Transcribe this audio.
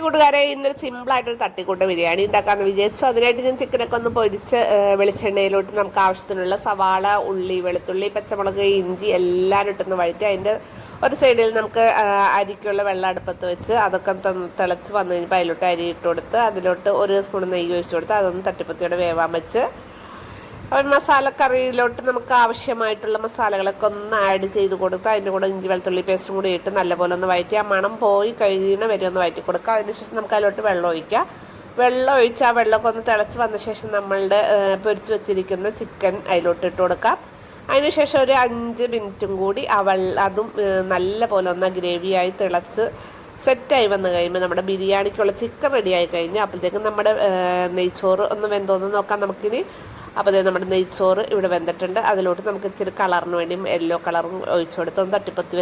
കൂട്ടുകാരെ ഇന്നൊരു സിമ്പിളായിട്ടൊരു തട്ടിക്കൂട്ട് ബിരിയാണി ഉണ്ടാക്കാമെന്ന് വിചാരിച്ചു. അതിനായിട്ട് ഞാൻ ചിക്കനൊക്കെ ഒന്ന് പൊരിച്ച് വെളിച്ചെണ്ണയിലോട്ട് നമുക്ക് ആവശ്യത്തിനുള്ള സവാള, ഉള്ളി, വെളുത്തുള്ളി, പച്ചമുളക്, ഇഞ്ചി എല്ലാം ഇട്ടൊന്ന് വഴറ്റി അതിൻ്റെ ഒരു സൈഡിൽ നമുക്ക് അരിക്കുള്ള വെള്ളം അടുപ്പത്ത് വെച്ച് അതൊക്കെ തിളച്ച് വന്നു കഴിഞ്ഞപ്പോൾ അതിലോട്ട് അരി ഇട്ട് കൊടുത്ത് അതിലോട്ട് ഒരു സ്പൂൺ നെയ്യ് ഒഴിച്ച് കൊടുത്ത് അതൊന്ന് തട്ടിപ്പത്തിയോടെ വേവാൻ വെച്ച് മസാലക്കറിയിലോട്ട് നമുക്ക് ആവശ്യമായിട്ടുള്ള മസാലകളൊക്കെ ഒന്ന് ആഡ് ചെയ്ത് കൊടുക്കുക. അതിൻ്റെ കൂടെ ഇഞ്ചി വെളുത്തുള്ളി പേസ്റ്റും കൂടി ഇട്ട് നല്ലപോലെ ഒന്ന് വഴറ്റി ആ മണം പോയി കഴിയുന്ന വരെ ഒന്ന് വഴറ്റി കൊടുക്കുക. അതിനുശേഷം നമുക്ക് അതിലോട്ട് വെള്ളം ഒഴിക്കുക. വെള്ളം ഒഴിച്ച് ആ വെള്ളമൊക്കെ ഒന്ന് തിളച്ച് വന്ന ശേഷം നമ്മളുടെ പൊരിച്ച് വെച്ചിരിക്കുന്ന ചിക്കൻ അതിലോട്ട് ഇട്ട് കൊടുക്കാം. അതിനുശേഷം ഒരു 5 മിനിറ്റും കൂടി അതും നല്ല പോലെ ഒന്ന് ഗ്രേവിയായി തിളച്ച് സെറ്റായി വന്നു കഴിയുമ്പോൾ നമ്മുടെ ബിരിയാണിക്കുള്ള ചിക്കൻ റെഡിയായി കഴിഞ്ഞാൽ അപ്പോഴത്തേക്കും നമ്മുടെ നെയ്ച്ചോറ് ഒന്ന് വെന്തോന്ന് നോക്കാം നമുക്കിനി. അപ്പോൾ അതേ നമ്മുടെ നെയ്ച്ചോറ് ഇവിടെ വെന്തിട്ടുണ്ട്. അതിലോട്ട് നമുക്ക് ഇച്ചിരി കളറിന് വേണ്ടി യെല്ലോ കളറും ഒഴിച്ചു കൊടുത്ത് ഒന്ന് തട്ടിപ്പത്തി